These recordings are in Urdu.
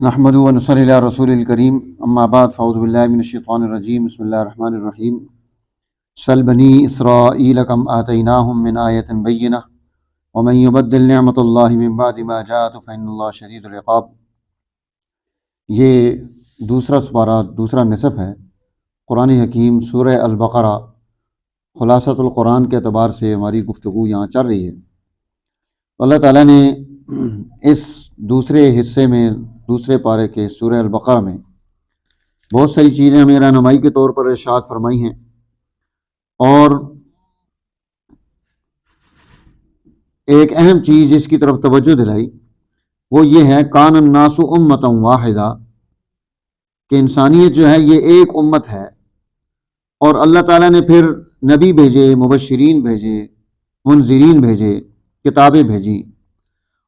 نحمد و نصلی علی رسول الکریم اما بعد فاعوذ باللہ من الشیطان الرجیم بسم اللہ الرحمن الرحیم سل بنی اسرائیل کم آتیناہم من آیۃ بینہ ومن یبدل نعمت اللہ من بعد ما جاءت فإن اللہ شدید العقاب۔ یہ دوسرا سپارہ، دوسرا نصف ہے قرآن حکیم سورہ البقرہ۔ خلاصۃ القرآن کے اعتبار سے ہماری گفتگو یہاں چل رہی ہے۔ اللہ تعالیٰ نے اس دوسرے حصے میں، دوسرے پارے کے سورہ البقرہ میں بہت ساری چیزیں ہمیں رہنمائی کے طور پر ارشاد فرمائی ہیں، اور ایک اہم چیز جس کی طرف توجہ دلائی وہ یہ ہے کان الناس امۃ واحدہ، کہ انسانیت جو ہے یہ ایک امت ہے، اور اللہ تعالیٰ نے پھر نبی بھیجے، مبشرین بھیجے، منذرین بھیجے، کتابیں بھیجی،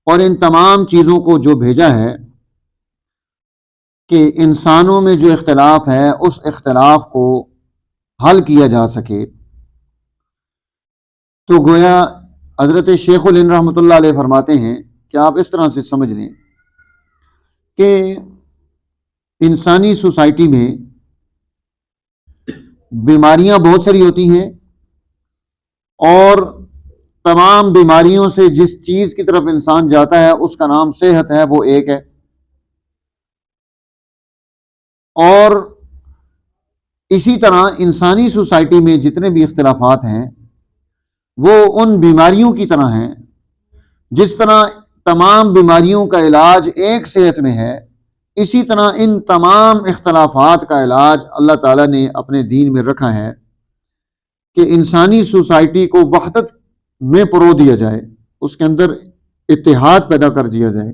اور ان تمام چیزوں کو جو بھیجا ہے کہ انسانوں میں جو اختلاف ہے اس اختلاف کو حل کیا جا سکے۔ تو گویا حضرت شیخ الہند رحمۃ اللہ علیہ فرماتے ہیں کہ آپ اس طرح سے سمجھ لیں کہ انسانی سوسائٹی میں بیماریاں بہت ساری ہوتی ہیں، اور تمام بیماریوں سے جس چیز کی طرف انسان جاتا ہے اس کا نام صحت ہے، وہ ایک ہے۔ اور اسی طرح انسانی سوسائٹی میں جتنے بھی اختلافات ہیں وہ ان بیماریوں کی طرح ہیں۔ جس طرح تمام بیماریوں کا علاج ایک صحت میں ہے، اسی طرح ان تمام اختلافات کا علاج اللہ تعالیٰ نے اپنے دین میں رکھا ہے کہ انسانی سوسائٹی کو وحدت میں پرو دیا جائے، اس کے اندر اتحاد پیدا کر دیا جائے۔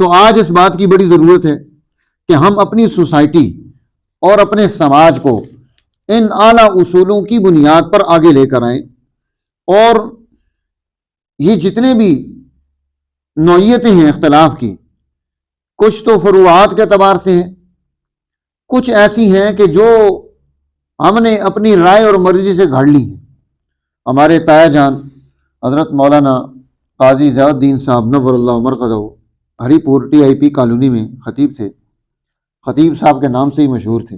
تو آج اس بات کی بڑی ضرورت ہے کہ ہم اپنی سوسائٹی اور اپنے سماج کو ان اعلیٰ اصولوں کی بنیاد پر آگے لے کر آئیں، اور یہ جتنے بھی نوعیتیں ہیں اختلاف کی، کچھ تو فروعات کے اعتبار سے ہیں، کچھ ایسی ہیں کہ جو ہم نے اپنی رائے اور مرضی سے گھڑ لی ہیں۔ ہمارے تایا جان حضرت مولانا قاضی ضیاء الدین صاحب نور اللہ مرقدہ ہری پور TIP کالونی میں خطیب تھے، خطیب صاحب کے نام سے ہی مشہور تھے۔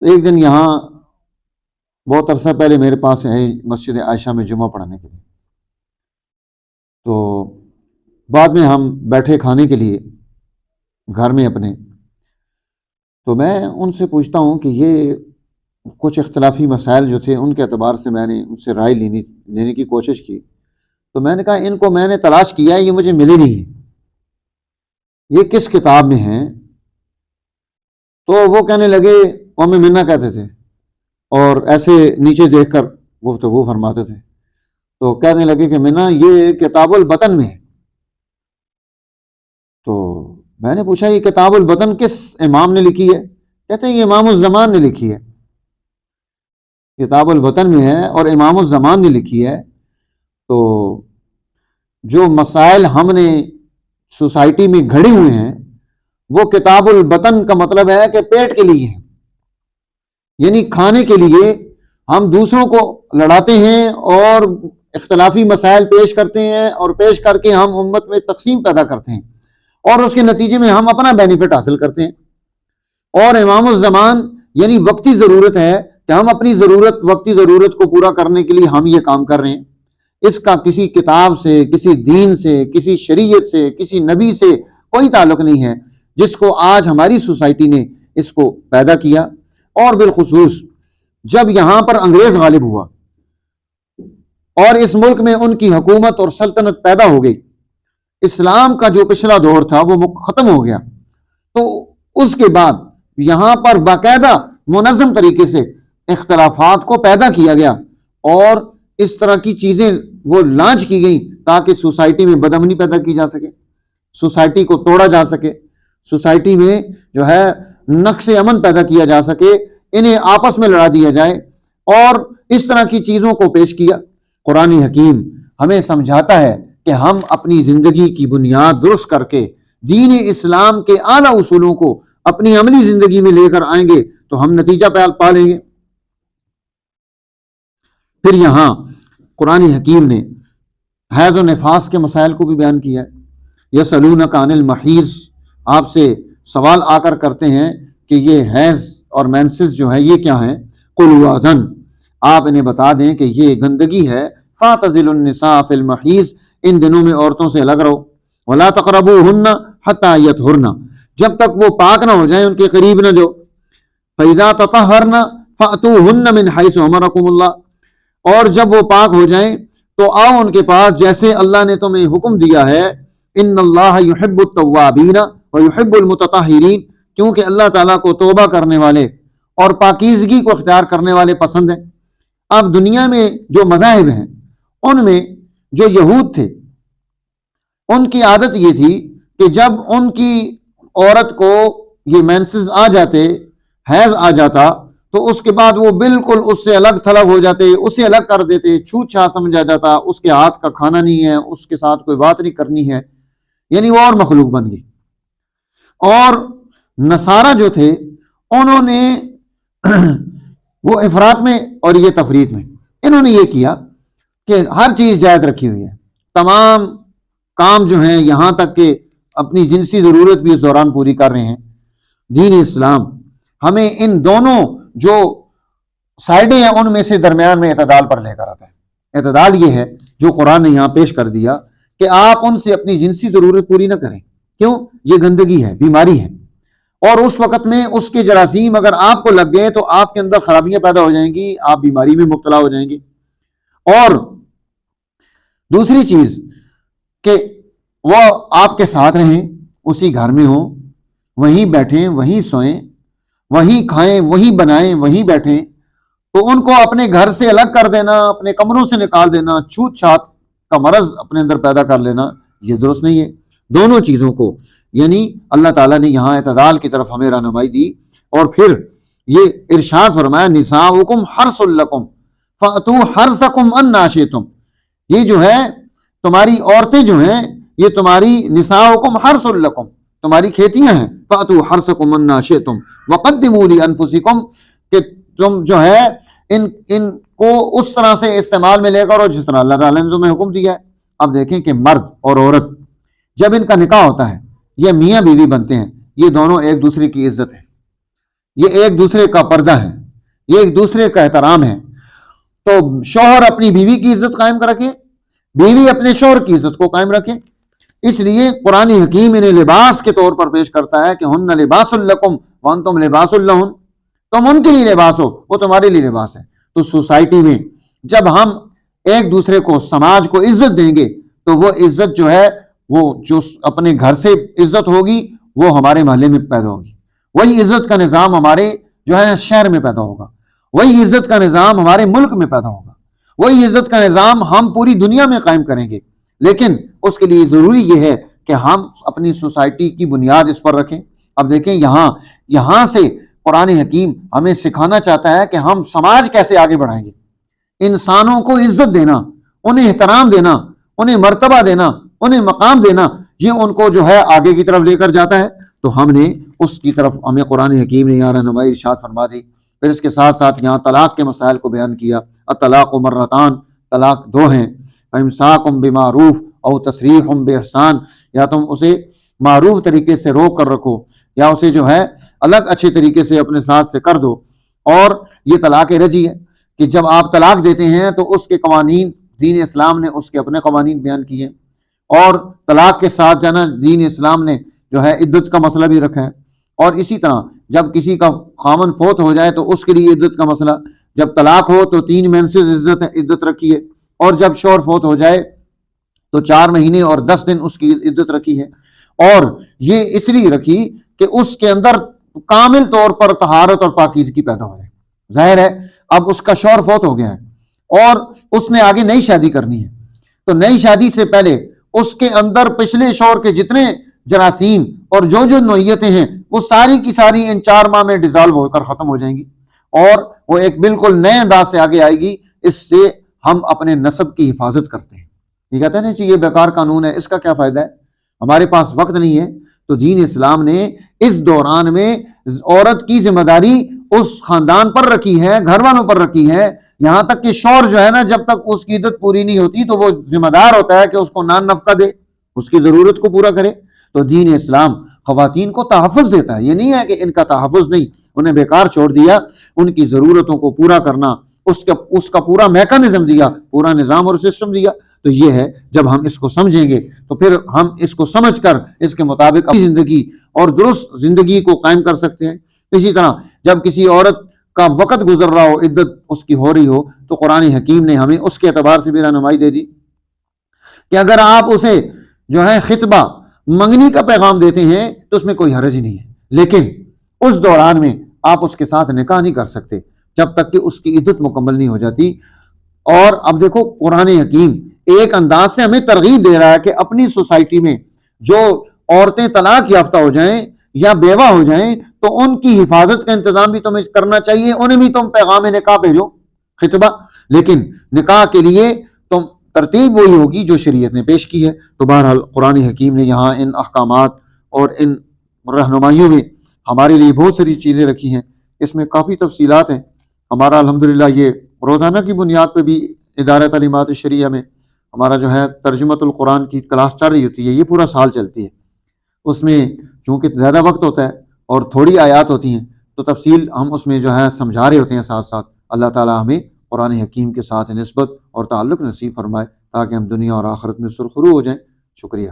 ایک دن یہاں بہت عرصہ پہلے میرے پاس ہے مسجد عائشہ میں جمعہ پڑھانے کے لیے، تو بعد میں ہم بیٹھے کھانے کے لیے گھر میں اپنے، تو میں ان سے پوچھتا ہوں کہ یہ کچھ اختلافی مسائل جو تھے ان کے اعتبار سے میں نے ان سے رائے لینے کی کوشش کی، تو میں نے کہا ان کو میں نے تلاش کیا ہے، یہ مجھے ملے نہیں ہیں، یہ کس کتاب میں ہیں؟ تو وہ کہنے لگے، وہ ہمیں منا کہتے تھے اور ایسے نیچے دیکھ کر گفتگو فرماتے تھے، تو کہنے لگے کہ منا یہ کتاب البطن میں ہے۔ تو میں نے پوچھا یہ کتاب البطن کس امام نے لکھی ہے؟ کہتے ہیں یہ امام الزمان نے لکھی ہے، کتاب البطن میں ہے اور امام الزمان نے لکھی ہے۔ تو جو مسائل ہم نے سوسائٹی میں گھڑے ہوئے ہیں وہ کتاب البطن کا مطلب ہے کہ پیٹ کے لیے ہے، یعنی کھانے کے لیے ہم دوسروں کو لڑاتے ہیں اور اختلافی مسائل پیش کرتے ہیں، اور پیش کر کے ہم امت میں تقسیم پیدا کرتے ہیں، اور اس کے نتیجے میں ہم اپنا بینیفٹ حاصل کرتے ہیں۔ اور امام الزمان یعنی وقتی ضرورت ہے کہ ہم اپنی وقتی ضرورت کو پورا کرنے کے لیے ہم یہ کام کر رہے ہیں۔ اس کا کسی کتاب سے، کسی دین سے، کسی شریعت سے، کسی نبی سے کوئی تعلق نہیں ہے، جس کو آج ہماری سوسائٹی نے اس کو پیدا کیا۔ اور بالخصوص جب یہاں پر انگریز غالب ہوا اور اس ملک میں ان کی حکومت اور سلطنت پیدا ہو گئی، اسلام کا جو پچھلا دور تھا وہ ختم ہو گیا، تو اس کے بعد یہاں پر باقاعدہ منظم طریقے سے اختلافات کو پیدا کیا گیا، اور اس طرح کی چیزیں وہ لانچ کی گئیں تاکہ سوسائٹی میں بدامنی پیدا کی جا سکے، سوسائٹی کو توڑا جا سکے، سوسائٹی میں جو ہے نقص امن پیدا کیا جا سکے، انہیں آپس میں لڑا دیا جائے، اور اس طرح کی چیزوں کو پیش کیا۔ قرآن حکیم ہمیں سمجھاتا ہے کہ ہم اپنی زندگی کی بنیاد درست کر کے دین اسلام کے اعلیٰ اصولوں کو اپنی عملی زندگی میں لے کر آئیں گے تو ہم نتیجہ پا لیں گے۔ پھر یہاں قرآن حکیم نے حیض و نفاس کے مسائل کو بھی بیان کیا ہے یسألونک عن المحیض، آپ سے سوال آ کر کرتے ہیں کہ یہ حیض اور مینسز جو ہے یہ کیا ہیں؟ قل هو اذن، آپ انہیں بتا دیں کہ یہ گندگی ہے، فاعتزلوا النساء فی المحیض، ان دنوں میں عورتوں سے الگ رہو، ولا تقربوہن حتی یطہرن، جب تک وہ پاک نہ ہو جائیں ان کے قریب نہ جاؤ، فاذا تطہرن فأتوہن من حیث امرکم اللہ، اور جب وہ پاک ہو جائیں تو آؤ ان کے پاس جیسے اللہ نے تمہیں حکم دیا ہے، ان اللہ یحب التوابین ویحب المتطہرین، کیونکہ اللہ تعالیٰ کو توبہ کرنے والے اور پاکیزگی کو اختیار کرنے والے پسند ہیں۔ اب دنیا میں جو مذاہب ہیں ان میں جو یہود تھے ان کی عادت یہ تھی کہ جب ان کی عورت کو یہ مینسز آ جاتے، حیض آ جاتا، تو اس کے بعد وہ بالکل اس سے الگ تھلگ ہو جاتے، اسے الگ کر دیتے، چھوت چھات سمجھا جاتا، اس کے ہاتھ کا کھانا نہیں ہے، اس کے ساتھ کوئی بات نہیں کرنی ہے، یعنی وہ اور مخلوق بن گئی۔ اور نصارہ جو تھے انہوں نے وہ افراط میں اور یہ تفریط میں انہوں نے یہ کیا کہ ہر چیز جائز رکھی ہوئی ہے، تمام کام جو ہیں یہاں تک کہ اپنی جنسی ضرورت بھی اس دوران پوری کر رہے ہیں۔ دین اسلام ہمیں ان دونوں جو سائڈیں ہیں ان میں سے درمیان میں اعتدال پر لے کر آتا ہے۔ اعتدال یہ ہے جو قرآن نے یہاں پیش کر دیا کہ آپ ان سے اپنی جنسی ضرورت پوری نہ کریں، کیوں؟ یہ گندگی ہے، بیماری ہے، اور اس وقت میں اس کے جراثیم اگر آپ کو لگ گئے تو آپ کے اندر خرابیاں پیدا ہو جائیں گی، آپ بیماری میں مبتلا ہو جائیں گے۔ اور دوسری چیز کہ وہ آپ کے ساتھ رہیں، اسی گھر میں ہوں، وہیں بیٹھیں، وہیں سوئیں، وہیں کھائیں، وہیں بنائیں، وہیں بیٹھیں، تو ان کو اپنے گھر سے الگ کر دینا، اپنے کمروں سے نکال دینا، چھوت چھات کا مرض اپنے اندر پیدا کر لینا، یہ درست نہیں ہے۔ دونوں چیزوں کو یعنی اللہ تعالیٰ نے یہاں اعتدال کی طرف ہمیں رہنمائی دی، اور پھر یہ ارشاد فرمایا نساؤکم حرث لکم فأتوا حرثکم انا شئتم، یہ جو ہے تمہاری عورتیں جو ہیں یہ تمہاری نساؤکم حرث لکم، تمہاری کھیتیاں ہیں، فأتوا حرثکم انا شئتم وقدموا لانفسکم، کہ تم جو ہے ان کو اس طرح سے استعمال میں لے کرو جس طرح اللہ تعالیٰ نے تمہیں حکم دیا ہے۔ اب دیکھیں کہ مرد اور عورت جب ان کا نکاح ہوتا ہے، یہ میاں بیوی بنتے ہیں، یہ دونوں ایک دوسرے کی عزت ہے، یہ ایک دوسرے کا پردہ ہے، یہ ایک دوسرے کا احترام ہے۔ تو شوہر اپنی بیوی کی عزت قائم رکھے، بیوی اپنے شوہر کی عزت کو قائم رکھے۔ اس لیے قرآن حکیم انہیں لباس کے طور پر پیش کرتا ہے کہ ہن لباس لکم وانتم لباس لہن، تم ان کے لیے لباس ہو، وہ تمہارے لیے لباس ہے۔ تو سوسائٹی میں جب ہم ایک دوسرے کو، سماج کو عزت دیں گے تو وہ عزت جو ہے وہ جو اپنے گھر سے عزت ہوگی وہ ہمارے محلے میں پیدا ہوگی، وہی عزت کا نظام ہمارے جو ہے شہر میں پیدا ہوگا، وہی عزت کا نظام ہمارے ملک میں پیدا ہوگا، وہی عزت کا نظام ہم پوری دنیا میں قائم کریں گے۔ لیکن اس کے لیے ضروری یہ ہے کہ ہم اپنی سوسائٹی کی بنیاد اس پر رکھیں۔ اب دیکھیں یہاں سے قرآن حکیم ہمیں سکھانا چاہتا ہے کہ ہم سماج کیسے آگے بڑھائیں گے۔ انسانوں کو عزت دینا، انہیں احترام دینا، انہیں مرتبہ دینا، انہیں مقام دینا، یہ ان کو جو ہے آگے کی طرف لے کر جاتا ہے۔ تو ہم نے اس کی طرف ہمیں قرآن حکیم نے یہاں رہنمائی ارشاد فرما دی۔ پھر اس کے ساتھ ساتھ یہاں طلاق کے مسائل کو بیان کیا۔ الطلاق مرتان، طلاق دو ہیں، فامساکم بمعروف او تسریح باحسان، یا تم اسے معروف طریقے سے روک کر رکھو یا اسے جو ہے الگ اچھے طریقے سے اپنے ساتھ سے کر دو۔ اور یہ طلاق رجعی ہے کہ جب آپ طلاق دیتے ہیں تو اس کے قوانین دین اسلام نے اس کے اپنے قوانین بیان کیے ہیں، اور طلاق کے ساتھ جانا دین اسلام نے جو ہے عدت کا مسئلہ بھی رکھا ہے۔ اور اسی طرح جب کسی کا خامن فوت ہو جائے تو اس کے لیے عدت کا مسئلہ، جب طلاق ہو تو 3 مینسز عدت رکھی ہے، اور جب شوہر فوت ہو جائے تو 4 مہینے اور 10 دن اس کی عدت رکھی ہے۔ اور یہ اس لیے رکھی کہ اس کے اندر کامل طور پر طہارت اور پاکیزگی پیدا ہو جائے۔ ظاہر ہے اب اس کا شوہر فوت ہو گیا ہے اور اس نے آگے نئی شادی کرنی ہے، تو نئی شادی سے پہلے اس کے اندر پچھلے شوہر کے جتنے جراثیم اور جو نوعیتیں ہیں وہ ساری کی ساری ان 4 ماہ میں ڈیزالو ہو کر ختم ہو جائیں گی، اور وہ ایک بالکل نئے انداز سے آگے آئے گی۔ اس سے ہم اپنے نسب کی حفاظت کرتے ہیں۔ یہ کہتے ہیں نا یہ بیکار قانون ہے، اس کا کیا فائدہ ہے، ہمارے پاس وقت نہیں ہے۔ تو دین اسلام نے اس دوران میں عورت کی ذمہ داری اس خاندان پر رکھی ہے، گھر والوں پر رکھی ہے، یہاں تک کہ شوہر جو ہے نا جب تک اس کی عدت پوری نہیں ہوتی تو وہ ذمہ دار ہوتا ہے کہ اس کو نان نفقہ دے، اس کی ضرورت کو پورا کرے. تو دین اسلام خواتین کو تحفظ دیتا ہے. یہ نہیں ہے کہ ان کا تحفظ نہیں، انہیں بیکار چھوڑ دیا. ان کی ضرورتوں کو پورا کرنا، اس کا پورا میکانزم دیا، پورا نظام اور سسٹم دیا. تو یہ ہے، جب ہم اس کو سمجھیں گے تو پھر ہم اس کو سمجھ کر اس کے مطابق اپنی زندگی اور درست زندگی کو قائم کر سکتے ہیں. اسی طرح جب کسی عورت کا وقت گزر رہا ہو، عدت اس کی ہو رہی ہو، تو قرآن حکیم نے ہمیں اس کے اعتبار سے بھی رہنمائی دے دی کہ اگر آپ اسے جو ہے خطبہ منگنی کا پیغام دیتے ہیں تو اس میں کوئی حرج نہیں ہے، لیکن اس دوران میں آپ اس کے ساتھ نکاح نہیں کر سکتے جب تک کہ اس کی عدت مکمل نہیں ہو جاتی. اور اب دیکھو قرآن حکیم ایک انداز سے ہمیں ترغیب دے رہا ہے کہ اپنی سوسائٹی میں جو عورتیں طلاق یافتہ ہو جائیں یا بیوہ ہو جائیں تو ان کی حفاظت کا انتظام بھی تمہیں کرنا چاہیے. انہیں بھی تم پیغام نکاح بھیجو، خطبہ. لیکن نکاح کے لیے تم ترتیب وہی ہوگی جو شریعت نے پیش کی ہے. تو بہرحال قرآن حکیم نے یہاں ان احکامات اور ان رہنمائیوں میں ہمارے لیے بہت ساری چیزیں رکھی ہیں. اس میں کافی تفصیلات ہیں. ہمارا الحمدللہ یہ روزانہ کی بنیاد پہ بھی ادارہ تعلیمات شریعہ میں ہمارا جو ہے ترجمۃ القرآن کی کلاس چل رہی ہوتی ہے. یہ پورا سال چلتی ہے. اس میں چونکہ زیادہ وقت ہوتا ہے اور تھوڑی آیات ہوتی ہیں تو تفصیل ہم اس میں جو ہے سمجھا رہے ہوتے ہیں ساتھ ساتھ. اللہ تعالی ہمیں قرآن حکیم کے ساتھ نسبت اور تعلق نصیب فرمائے تاکہ ہم دنیا اور آخرت میں سرخرو ہو جائیں. شکریہ.